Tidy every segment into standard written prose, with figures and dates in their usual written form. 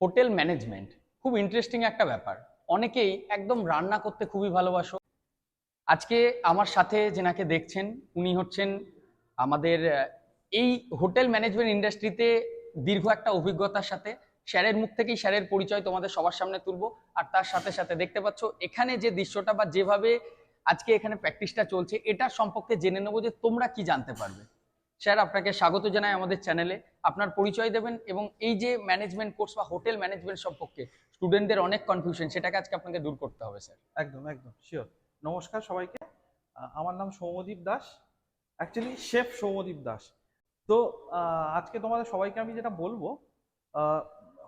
Hotel management খুব interesting একটা ব্যাপার। অনেকেই একদম রান্না করতে খুবই ভালোবাসো। আজকে আমার সাথে যেনাকে দেখছেন উনি হচ্ছেন আমাদের এই হোটেল ম্যানেজমেন্ট ইন্ডাস্ট্রিতে দীর্ঘ একটা অভিজ্ঞতার সাথে স্যারের মুখ থেকেই স্যারের পরিচয় তোমাদের সবার সামনে তুলবো। আর তার সাথে সাথে দেখতে পাচ্ছ এখানে যে দৃশ্যটা বা যেভাবে আজকে এখানে প্র্যাকটিসটা চলছে এটার সম্পর্কে জেনে নেবো যে তোমরা কি জানতে পারবে। স্যার, আপনাকে স্বাগত জানাই আমাদের চ্যানেলে। আপনার পরিচয় দেবেন এবং এই যে ম্যানেজমেন্ট কোর্স বা হোটেল ম্যানেজমেন্ট সম্পর্কে স্টুডেন্টদের অনেক কনফিউশন, সেটাকে আজকে আপনাকে দূর করতে হবে স্যার। একদম একদম শিওর। নমস্কার সবাইকে। আমার নাম সৌম্যদীপ দাস, অ্যাকচুয়ালি শেফ সৌম্যদীপ দাস। তো আজকে তোমাদের সবাইকে আমি যেটা বলবো,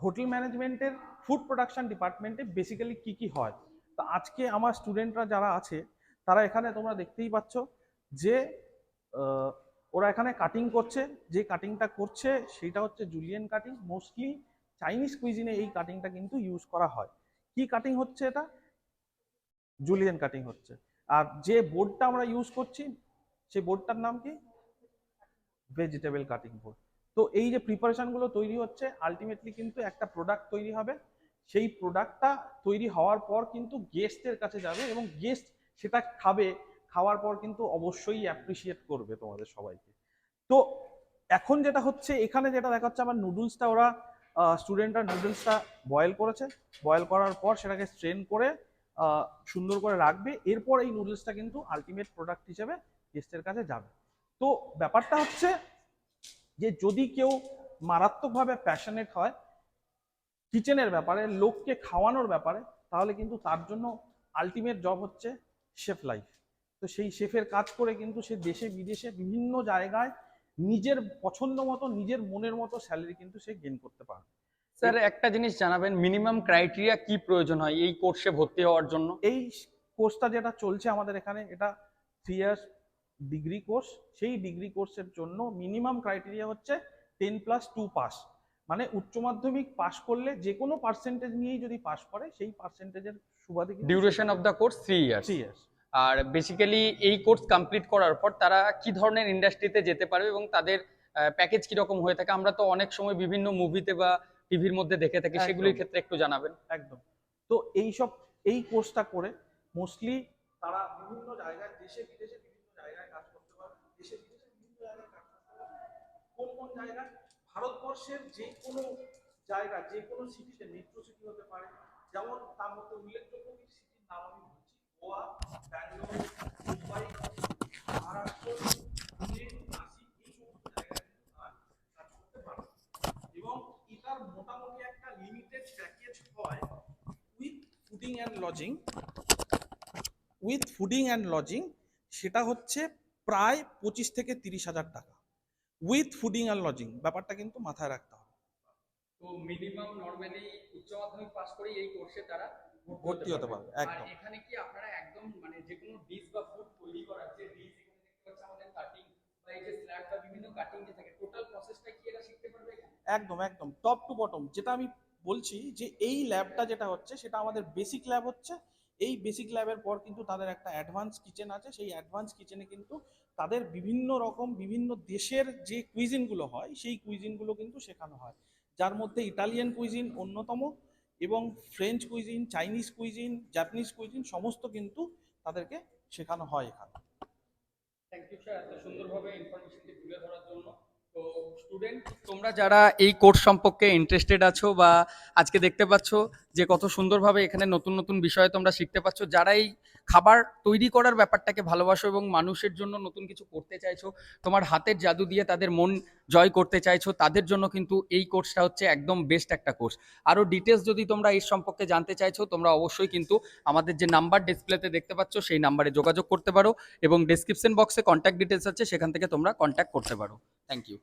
হোটেল ম্যানেজমেন্টের ফুড প্রোডাকশন ডিপার্টমেন্টে বেসিক্যালি কি কি হয়। তো আজকে আমার স্টুডেন্টরা যারা আছে তারা এখানে তোমরা দেখতেই পাচ্ছ যে ওরা এখানে কাটিং করছে। যে কাটিংটা করছে সেটা হচ্ছে জুলিয়ান কাটিং। মোস্টলি চাইনিজ কুইজিনে এই কাটিংটা কিন্তু ইউজ করা হয়। কি কাটিং হচ্ছে এটা? জুলিয়ান কাটিং হচ্ছে। আর যে বোর্ডটা আমরা ইউজ করছি সেই বোর্ডটার নাম কি? Vegetable cutting board. তো এই যে প্রিপারেশনগুলো তৈরি হচ্ছে, আলটিমেটলি কিন্তু একটা প্রোডাক্ট তৈরি হবে। সেই প্রোডাক্টটা তৈরি হওয়ার পর কিন্তু গেস্টের কাছে যাবে এবং গেস্ট সেটা খাবে। খাওয়ার পর কিন্তু অবশ্যই অ্যাপ্রিসিয়েট করবে তোমাদের সবাইকে। তো এখন যেটা হচ্ছে, এখানে যেটা দেখা যাচ্ছে, আমার নুডলসটা ওরা স্টুডেন্টরা নুডলসটা বয়েল করেছে। বয়েল করার পর সেটাকে স্ট্রেন করে সুন্দর করে রাখবে। এরপর এই নুডলসটা কিন্তু আলটিমেট প্রোডাক্ট হিসেবে গেস্টের কাছে যাবে। তো ব্যাপারটা হচ্ছে যে যদি কেউ মারাত্মকভাবে প্যাশনেট হয় কিচেনের ব্যাপারে, লোককে খাওয়ানোর ব্যাপারে, তাহলে কিন্তু তার জন্য আলটিমেট জব হচ্ছে শেফ লাইফ। তো সেই শেফের কাজ করে কিন্তু সে দেশে বিদেশে বিভিন্ন জায়গায় নিজের পছন্দ মতো, নিজের মনের মতো স্যালারি কিন্তু সে গেইন করতে পারে। স্যার, একটা জিনিস জানাবেন, মিনিমাম ক্রাইটেরিয়া কি প্রয়োজন হয় এই কোর্সে ভর্তি হওয়ার জন্য? এই কোর্সটা যেটা চলছে আমাদের এখানে, এটা 3 ইয়ার্স ডিগ্রি কোর্স। সেই ডিগ্রি কোর্সের জন্য মিনিমাম ক্রাইটেরিয়া হচ্ছে 10+2 পাস। মানে উচ্চ মাধ্যমিক পাস করলে যে কোনো পার্সেন্টেজ নিয়েই যদি পাস করে সেই পার্সেন্টেজের সুবাদে duration of the course 3 years. 3 years. আর বেসিক্যালি এই কোর্স কমপ্লিট করার পর তারা কি ধরনের ইন্ডাস্ট্রিতে যেতে পারবে এবং তাদের প্যাকেজ কিরকম হয়ে থাকে? আমরা তো অনেক সময় বিভিন্ন মুভিতে বা টিভির মধ্যে দেখে থাকি, সেগুলির ক্ষেত্রে একটু জানাবেন। একদম। তো এই কোর্সটা করে মোস্টলি তারা বিভিন্ন জায়গায়, দেশে বিদেশে বিভিন্ন জায়গায় কাজ করতে পারবে। দেশে বিদেশে বিভিন্ন জায়গায় কাজ করতে পারবে। কোন কোন জায়গায়? ভারতবর্ষের যে কোনো জায়গা, যে কোনো সিটিতে, মেট্রো সিটি হতে পারে। যেমন তার মধ্যে উল্লেখযোগ্য কিছু সিটির নাম আমি বলছি: গোয়া, ব্যাঙ্গালোর, মুম্বাই, মহারাষ্ট্র, পুনে, নাসিক, এই সমস্ত জায়গায় কাজ করতে পারবে। এবং এটার মোটামুটি একটা লিমিটেড প্যাকেজ হয় উইথ ফুডিং অ্যান্ড লজিং। সেটা হচ্ছে প্রায় 25 থেকে 30,000 টাকা উইথ ফুডিং অ্যান্ড লজিং। ব্যাপারটা কিন্তু মাথায় রাখতে হবে। তো মিনিমাম নরমালি উচ্চ মাধ্যমিক পাস করে এই কোর্সে তারা ভর্তি হতে পারবে। আর একদম। এখানে কি আপনারা একদম মানে যে কোনো ডিশ বা ফুড তৈরি করার যে ডিশ এখানে দেখতে পাচ্ছেন আমাদের কাটিং বা এই যে স্ল্যাব বা বিভিন্ন কাটিং যে থাকে, টোটাল প্রসেসটা কি এরা শিখতে পারবে এখানে? একদম একদম টপ টু বটম। যেটা আমি বলছি যে এই ল্যাবটা যেটা হচ্ছে সেটা আমাদের বেসিক ল্যাব হচ্ছে। এই বেসিক ল্যাবের পর কিন্তু তাদের একটা অ্যাডভান্স কিচেন আছে। সেই অ্যাডভান্স কিচেনে কিন্তু তাদের বিভিন্ন রকম বিভিন্ন দেশের যে কুইজিনগুলো হয় সেই কুইজিনগুলো কিন্তু শেখানো হয়, যার মধ্যে ইটালিয়ান কুইজিন অন্যতম, এবং French cuisine, Chinese cuisine, Japanese cuisine সমস্ত কিন্তু তাদেরকে শেখানো হয় এখানে। থ্যাংক ইউ স্যার, এত সুন্দরভাবে ইনফরমেশনটি তুলে ধরার জন্য। তো স্টুডেন্ট, তোমরা যারা এই কোর্স সম্পর্কে ইন্টারেস্টেড আছো বা আজকে দেখতে পাচ্ছ যে কত সুন্দরভাবে এখানে নতুন নতুন বিষয়ে তোমরা শিখতে পাচ্ছ, যারা এই খাবার তৈরি করার ব্যাপারটাকে ভালোবাসো এবং মানুষের জন্য নতুন কিছু করতে চাইছো, তোমার হাতের জাদু দিয়ে তাদের মন জয় করতে চাইছো, তাদের জন্য কিন্তু এই কোর্সটা হচ্ছে একদম বেস্ট একটা কোর্স। আরও ডিটেলস যদি তোমরা এই সম্পর্কে জানতে চাইছো, তোমরা অবশ্যই কিন্তু আমাদের যে নাম্বার ডিসপ্লেতে দেখতে পাচ্ছ সেই নাম্বারে যোগাযোগ করতে পারো এবং ডেসক্রিপশন বক্সে কন্ট্যাক্ট ডিটেলস আছে, সেখান থেকে তোমরা কন্ট্যাক্ট করতে পারো। Thank you.